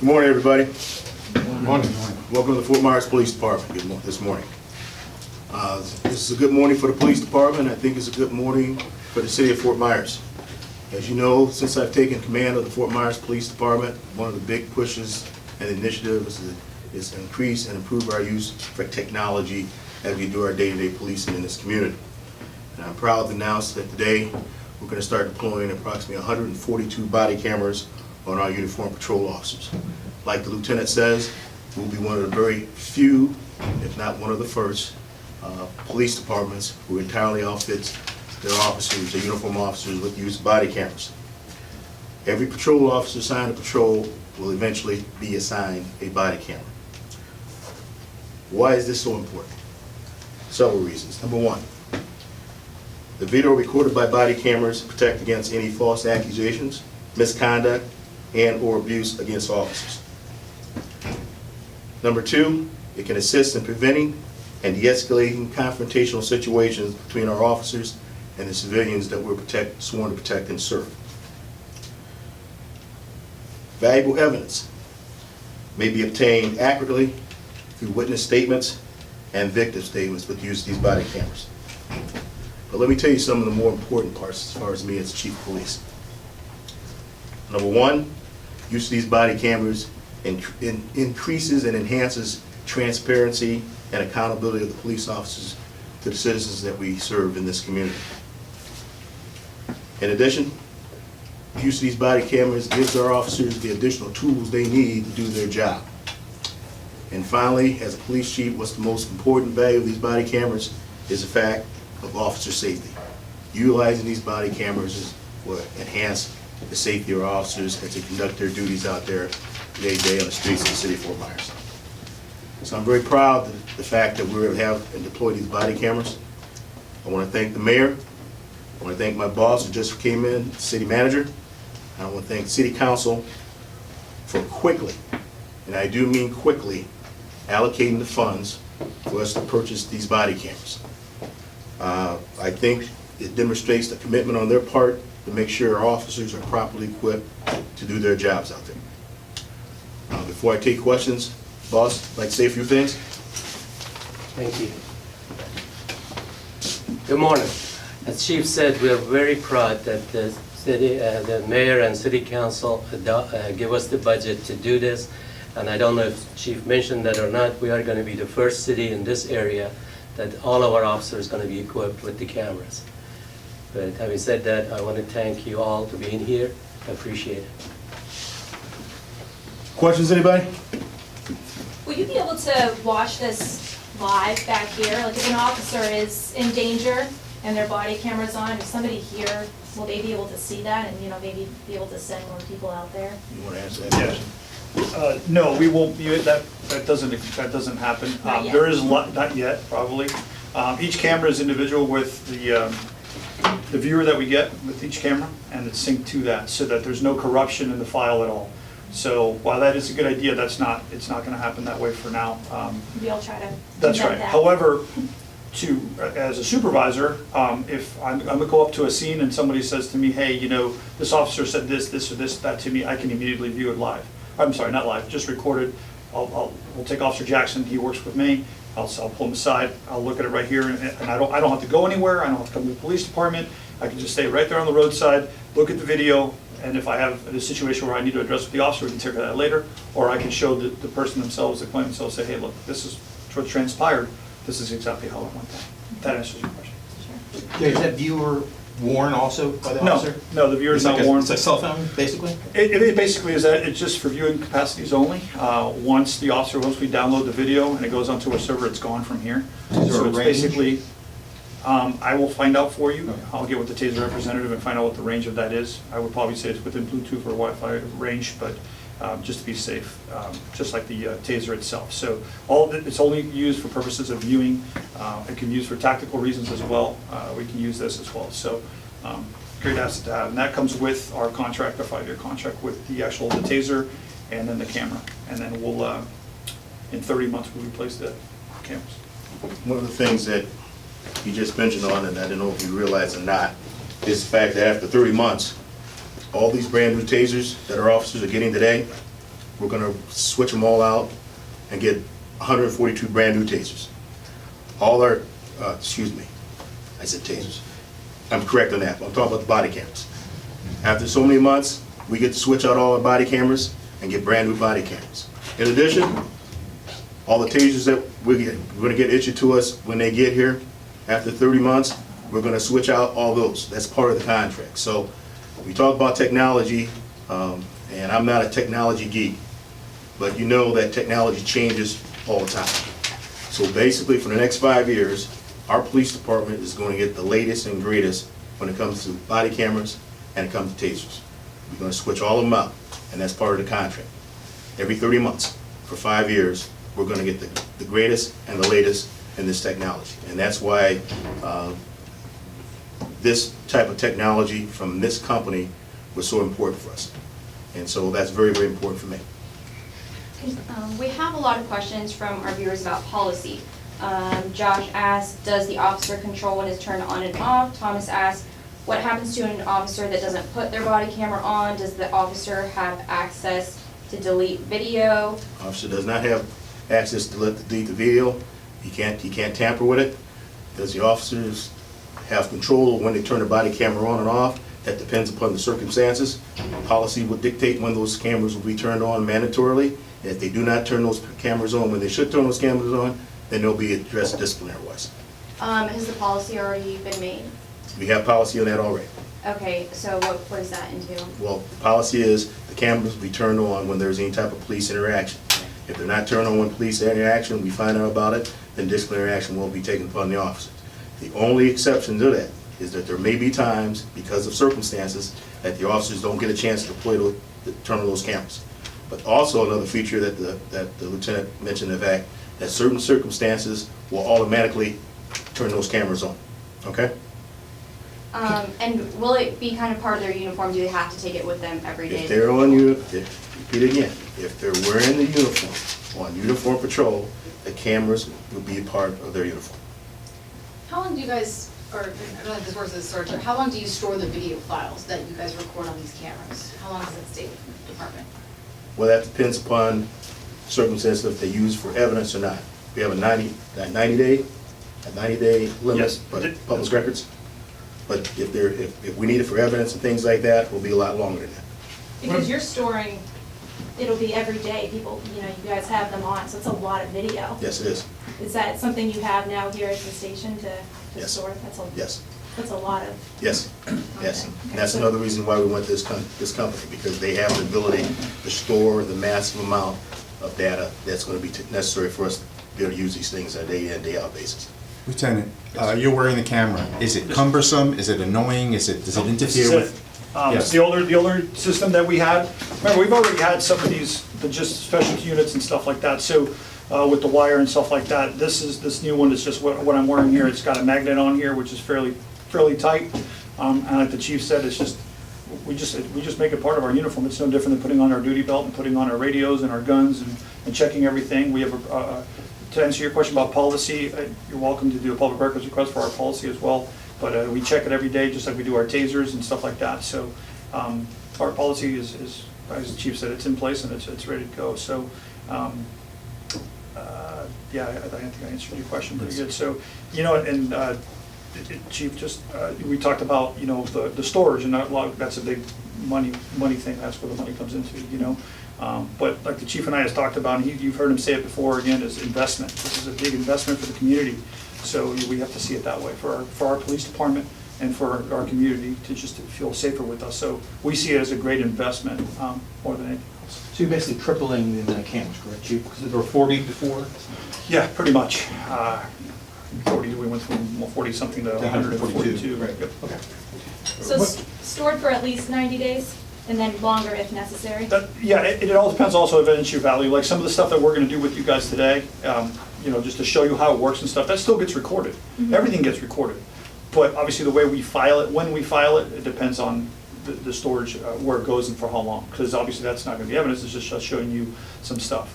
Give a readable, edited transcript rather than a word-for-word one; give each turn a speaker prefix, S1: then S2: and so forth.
S1: Good morning, everybody. Good morning. Welcome to the Fort Myers Police Department this morning. This is a good morning for the police department. I think it's a good morning for the city of Fort Myers. As you know, since I've taken command of the Fort Myers Police Department, one of the big pushes and initiatives is to increase and improve our use for technology as we do our day-to-day policing in this community. And I'm proud to announce that today we're going to start deploying approximately 142 body cameras on our uniformed patrol officers. Like the lieutenant says, we'll be one of the very few, if not one of the first, police departments who entirely outfits their officers, their uniform officers, with use of body cameras. Every patrol officer assigned to patrol will eventually be assigned a body camera. Why is this so important? Several reasons. Number one, the video recorded by body cameras protect against any false accusations, misconduct, and/or abuse against officers. Number two, it can assist in preventing and de-escalating confrontational situations between our officers and the civilians that we're sworn to protect and serve. Valuable evidence may be obtained accurately through witness statements and victim statements with the use of these body cameras. But let me tell you some of the more important parts as far as me as chief of police. Number one, use of these body cameras increases and enhances transparency and accountability of the police officers to the citizens that we serve in this community. In addition, use of these body cameras gives our officers the additional tools they need to do their job. And finally, as a police chief, what's the most important value of these body cameras is the fact of officer safety. Utilizing these body cameras will enhance the safety of our officers as they conduct their duties out there day to day on the streets of the city of Fort Myers. So I'm very proud of the fact that we have and deploy these body cameras. I want to thank the mayor. I want to thank my boss who just came in, city manager. I want to thank city council for quickly, and I do mean quickly, allocating the funds for us to purchase these body cameras. I think it demonstrates the commitment on their part to make sure our officers are properly equipped to do their jobs out there. Before I take questions, boss, I'd like to say a few things.
S2: Thank you. Good morning. As Chief said, we are very proud that the mayor and city council give us the budget to do this. And I don't know if Chief mentioned that or not, we are going to be the first city in this area that all of our officers are going to be equipped with the cameras. But having said that, I want to thank you all for being here. I appreciate it.
S1: Questions, anybody?
S3: Will you be able to watch this live back here? Like if an officer is in danger and their body camera's on, if somebody here, will they be able to see that and, maybe be able to send more people out there?
S1: You want to answer that question?
S4: No, we won't. That doesn't happen.
S3: Not yet.
S4: There is not yet, probably. Each camera is individual with the viewer that we get with each camera, and it's synced to that, so that there's no corruption in the file at all. So while that is a good idea, it's not going to happen that way for now.
S3: We all try to.
S4: That's
S3: prevent
S4: right.
S3: that.
S4: However, as a supervisor, if I'm going to go up to a scene and somebody says to me, hey, this officer said this, or this, that to me, I can immediately view it live. I'm sorry, not live, just recorded. We'll take Officer Jackson, he works with me. I'll pull him aside, I'll look at it right here, and I don't have to go anywhere, I don't have to come to the police department. I can just stay right there on the roadside, look at the video, and if I have a situation where I need to address with the officer, we can take that later, or I can show the person themselves, the claimant themselves, say, hey, look, this is what transpired, this is exactly how it went down. That answers your question.
S3: Sure.
S5: Is that viewer worn also by the
S4: No,
S5: officer?
S4: no, the viewer is not worn.
S5: It's like a cell phone, basically?
S4: It basically is that, it's just for viewing capacities only. Once we download the video and it goes onto a server, it's gone from here.
S5: Is there
S4: So
S5: a
S4: it's
S5: range?
S4: basically, I will find out for you.
S5: Okay.
S4: I'll get with the TASER representative and find out what the range of that is. I would probably say it's within Bluetooth or Wi-Fi range, but just to be safe, just like the TASER itself. So all of it's only used for purposes of viewing. It can be used for tactical reasons as well. We can use this as well. So great asset to have, and that comes with our contract, our 5-year contract with the TASER and then the camera. And then we'll, in 30 months, we'll replace the cameras.
S1: One of the things that you just mentioned on, and I don't know if you realize or not, is the fact that after 30 months, all these brand new tasers that our officers are getting today we're gonna switch them all out and get 142 brand-new tasers. All our, excuse me, I said tasers. I'm correct on that, I'm talking about the body cameras. After so many months, we get to switch out all our body cameras and get brand-new body cameras. In addition, all the tasers that we're gonna get issued to us when they get here, after 30 months, we're gonna switch out all those. That's part of the contract. So we talk about technology, and I'm not a technology geek, but you know that technology changes all the time. So basically, for the next 5 years, our police department is going to get the latest and greatest when it comes to body cameras and it comes to tasers. We're going to switch all of them out, and that's part of the contract. Every 30 months, for 5 years, we're going to get the greatest and the latest in this technology. And that's why this type of technology from this company was so important for us. And so that's very, very important for me.
S6: We have a lot of questions from our viewers about policy. Josh asked, does the officer control when it's turned on and off? Thomas asked, what happens to an officer that doesn't put their body camera on? Does the officer have access to delete video?
S1: Officer does not have access to delete the video. He can't tamper with it. Does the officers have control when they turn the body camera on and off? That depends upon the circumstances. Policy will dictate when those cameras will be turned on mandatorily. And if they do not turn those cameras on when they should turn those cameras on, then they'll be addressed disciplinary-wise.
S6: Has the policy already been made?
S1: We have policy on that already.
S6: Okay, so what does that entail?
S1: Well, the policy is the cameras will be turned on when there's any type of police interaction. If they're not turned on when police interaction, we find out about it, then disciplinary action will be taken upon the officers. The only exception to that is that there may be times, because of circumstances, that the officers don't get a chance to turn on those cameras. But also another feature that the lieutenant mentioned, the fact that certain circumstances will automatically turn those cameras on, okay?
S6: And will it be kind of part of their uniform? Do they have to take it with them every day?
S1: If they're on repeat again, if they're wearing the uniform, on uniform patrol, the cameras will be a part of their uniform.
S7: How long do you guys, or I don't know if this works as a search, or how long do you store the video files that you guys record on these cameras? How long does it stay with the department?
S1: Well, that depends upon circumstances if they use for evidence or not. We have a 90-day limit,
S4: Yes.
S1: but public records. But if we need it for evidence and things like that, it will be a lot longer than that.
S3: Because you're storing, it'll be every day, people, you guys have them on, so it's a lot of video.
S1: Yes, it is.
S3: Is that something you have now here at the station to
S1: Yes.
S3: store?
S1: Yes.
S3: That's a lot of,
S1: Yes, yes.
S3: Okay.
S1: And that's another reason why we went this company, because they have the ability to store the massive amount of data that's going to be necessary for us to be able to use these things on a day in, day out basis.
S8: Lieutenant, you're wearing the camera. Is it cumbersome? Is it annoying? Does it interfere with?
S4: It's the older system that we had. Remember, we've already had some of these, just specialty units and stuff like that. So with the wire and stuff like that, this new one is just what I'm wearing here. It's got a magnet on here, which is fairly tight. And like the chief said, it's just we just make it part of our uniform. It's no different than putting on our duty belt and putting on our radios and our guns and checking everything. We have to answer your question about policy, you're welcome to do a public records request for our policy as well. But we check it every day, just like we do our tasers and stuff like that. So our policy is, as the chief said, it's in place and it's ready to go. So yeah, I think I answered your question pretty good. So, and Chief, just we talked about the storage, and that's a big money thing. That's where the money comes into, But like the chief and I has talked about, and you've heard him say it before again, is investment. This is a big investment for the community. So we have to see it that way for our police department and for our community to just feel safer with us. So we see it as a great investment more than anything else.
S5: So you're basically tripling the amount of cameras, correct, Chief? Because there were 40 before?
S4: Yeah, pretty much. 40, we went from 40-something to 142.
S5: Right.
S4: Yep.
S5: Okay.
S3: so stored for at least 90 days, and then longer if necessary?
S4: Yeah, it all depends also on evidentiary value. Like some of the stuff that we're going to do with you guys today, just to show you how it works and stuff, that still gets recorded.
S3: Mm-hmm.
S4: Everything gets recorded. But obviously the way we file it, when we file it, it depends on the storage, where it goes and for how long. Because obviously that's not going to be evidence, it's just showing you some stuff.